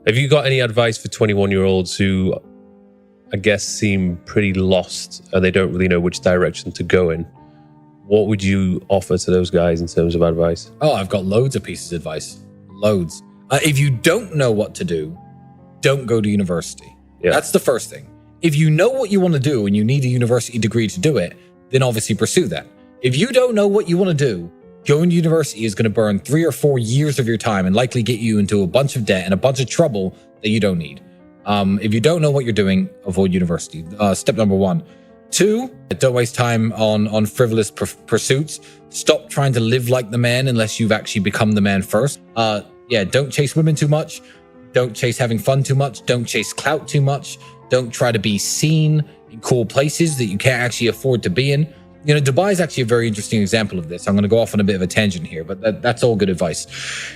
Have you got any advice for 21-year-olds who, I guess, seem pretty lost and they don't really know which direction to go in? What would you offer to those guys in terms of advice? Oh, I've got loads of pieces of advice. Loads. If you don't know what to do, don't go to university. Yeah. That's the first thing. If you know what you want to do and you need a university degree to do it, then obviously pursue that. If you don't know what you want to do, going to university is going to burn 3 or 4 years of your time and likely get you into a bunch of debt and a bunch of trouble that you don't need. If you don't know what you're doing, avoid university. Step number 1. 2, don't waste time on frivolous pursuits. Stop trying to live like the man unless you've actually become the man first. Don't chase women too much. Don't chase having fun too much. Don't chase clout too much. Don't try to be seen in cool places that you can't actually afford to be in. You know, Dubai is actually a very interesting example of this. I'm going to go off on a bit of a tangent here, but that's all good advice.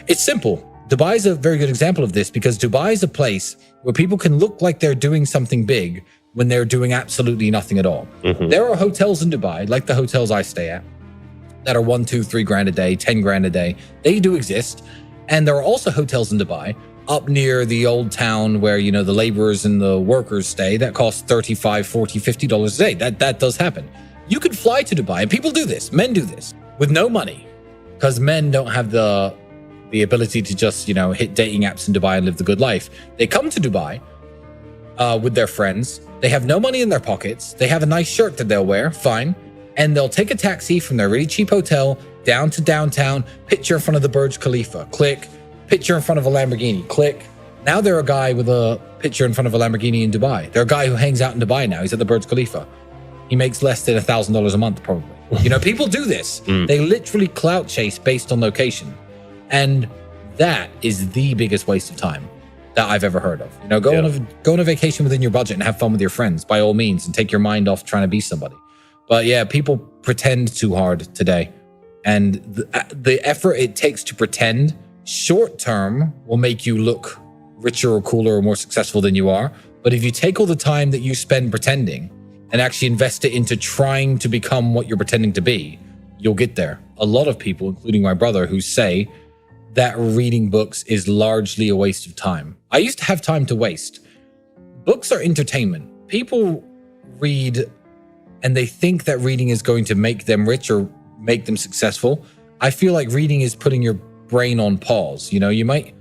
It's simple. Dubai is a very good example of this because Dubai is a place where people can look like they're doing something big when they're doing absolutely nothing at all. Mm-hmm. There are hotels in Dubai, like the hotels I stay at, that are 1, 2, 3 grand a day, 10 grand a day. They do exist. And there are also hotels in Dubai up near the old town where, you know, the laborers and the workers stay that cost $35, $40, $50 a day. That does happen. You could fly to Dubai, and people do this. Men do this with no money because men don't have the ability to just, you know, hit dating apps in Dubai and live the good life. They come to Dubai with their friends. They have no money in their pockets. They have a nice shirt that they'll wear, fine. And they'll take a taxi from their really cheap hotel down to downtown, picture in front of the Burj Khalifa, click, picture in front of a Lamborghini, click. Now they're a guy with a picture in front of a Lamborghini in Dubai. They're a guy who hangs out in Dubai now. He's at the Burj Khalifa. He makes less than $1,000 a month, probably. You know, people do this. They literally clout chase based on location. And that is the biggest waste of time that I've ever heard of. You know, go on a vacation within your budget and have fun with your friends, by all means, and take your mind off trying to be somebody. But yeah, people pretend too hard today. And the effort it takes to pretend short term will make you look richer or cooler or more successful than you are. But if you take all the time that you spend pretending and actually invest it into trying to become what you're pretending to be, you'll get there. A lot of people, including my brother, who say that reading books is largely a waste of time. I used to have time to waste. Books are entertainment. People read and they think that reading is going to make them rich or make them successful. I feel like reading is putting your brain on pause. You know, you might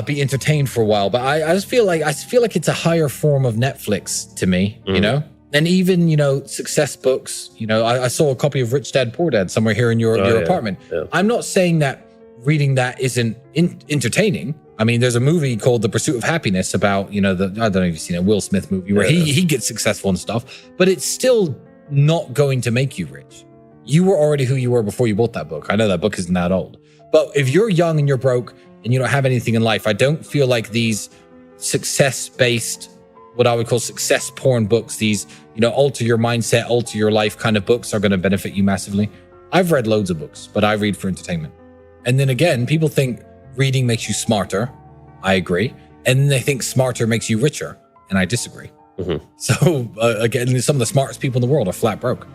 be entertained for a while, but I feel like it's a higher form of Netflix to me, you know? And even, you know, success books, you know, I saw a copy of Rich Dad, Poor Dad somewhere here in your apartment. Yeah. I'm not saying that reading that isn't entertaining. I mean, there's a movie called The Pursuit of Happiness about, you know, I don't know if you've seen a Will Smith movie where he gets successful and stuff, but it's still not going to make you rich. You were already who you were before you bought that book. I know that book isn't that old. But if you're young and you're broke and you don't have anything in life, I don't feel like these success-based, what I would call success porn books, these, you know, alter your mindset, alter your life kind of books are going to benefit you massively. I've read loads of books, but I read for entertainment. And then again, people think reading makes you smarter. I agree. And then they think smarter makes you richer. And I disagree. Mm-hmm. So again, some of the smartest people in the world are flat broke,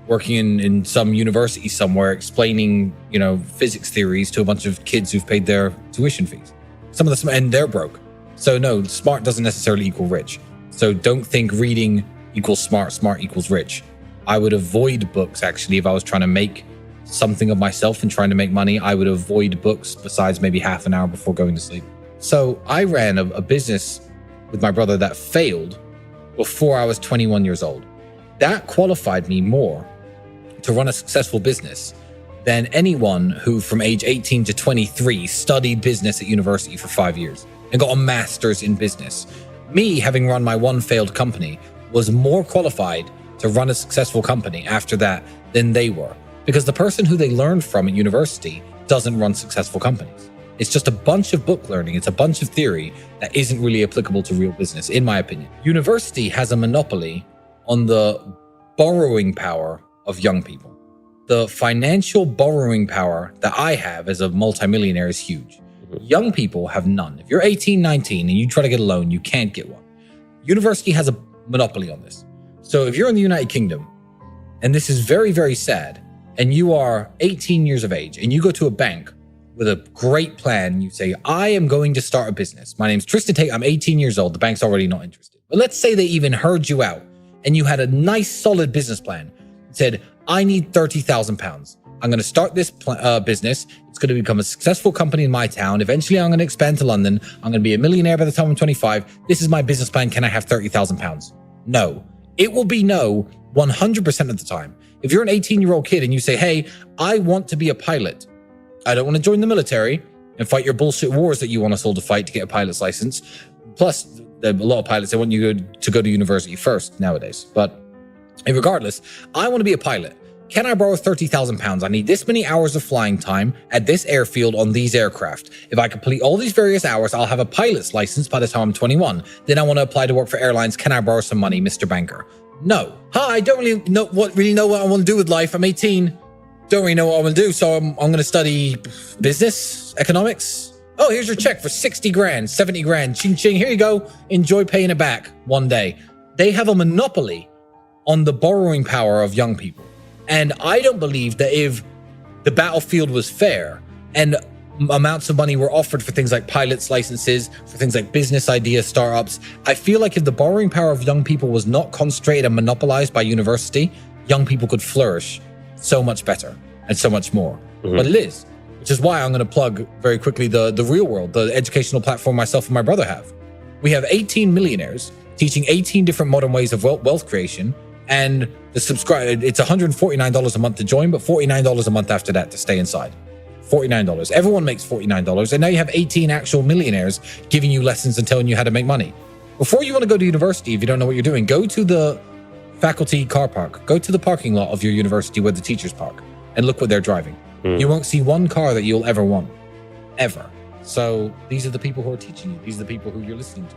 working in some university somewhere, explaining, you know, physics theories to a bunch of kids who've paid their tuition fees. Some of them, and they're broke. So no, smart doesn't necessarily equal rich. So don't think reading equals smart, smart equals rich. I would avoid books, actually, if I was trying to make something of myself and trying to make money. I would avoid books besides maybe half an hour before going to sleep. So I ran a business with my brother that failed before I was 21 years old. That qualified me more to run a successful business than anyone who from age 18 to 23 studied business at university for 5 years and got a master's in business. Me, having run my one failed company, was more qualified to run a successful company after that than they were. Because the person who they learned from at university doesn't run successful companies. It's just a bunch of book learning. It's a bunch of theory that isn't really applicable to real business, in my opinion. University has a monopoly on the borrowing power of young people. The financial borrowing power that I have as a multimillionaire is huge. Young people have none. If you're 18, 19, and you try to get a loan, you can't get one. University has a monopoly on this. So if you're in the United Kingdom, and this is very, very sad, and you are 18 years of age, and you go to a bank with a great plan. You say, I am going to start a business. My name's Tristan Tate. I'm 18 years old. The bank's already not interested. But let's say they even heard you out and you had a nice, solid business plan. It said, I need £30,000. I'm going to start this business. It's going to become a successful company in my town. Eventually, I'm going to expand to London. I'm going to be a millionaire by the time I'm 25. This is my business plan. Can I have £30,000? No. It will be no 100% of the time. If you're an 18-year-old kid and you say, hey, I want to be a pilot. I don't want to join the military and fight your bullshit wars that you want us all to fight to get a pilot's license. Plus, a lot of pilots, they want you to go to university first nowadays. But regardless, I want to be a pilot. Can I borrow £30,000? I need this many hours of flying time at this airfield on these aircraft. If I complete all these various hours, I'll have a pilot's license by the time I'm 21. Then I want to apply to work for airlines. Can I borrow some money, Mr. Banker? No. Hi, I don't really know what I want to do with life. I'm 18. Don't really know what I want to do. So I'm going to study business, economics. Oh, here's your check for 60 grand, 70 grand. Ching, ching. Here you go. Enjoy paying it back one day. They have a monopoly on the borrowing power of young people. And I don't believe that if the battlefield was fair and amounts of money were offered for things like pilots' licenses, for things like business idea startups, I feel like if the borrowing power of young people was not concentrated and monopolized by university, young people could flourish so much better and so much more. But it is, which is why I'm going to plug very quickly the Real World, the educational platform myself and my brother have. We have 18 millionaires teaching 18 different modern ways of wealth creation. And the subscribe, it's $149 a month to join, but $49 a month after that to stay inside. $49. Everyone makes $49. And now you have 18 actual millionaires giving you lessons and telling you how to make money. Before you want to go to university, if you don't know what you're doing, go to the faculty car park. Go to the parking lot of your university where the teachers park and look what they're driving. You won't see one car that you'll ever want. Ever. So these are the people who are teaching you. These are the people who you're listening to.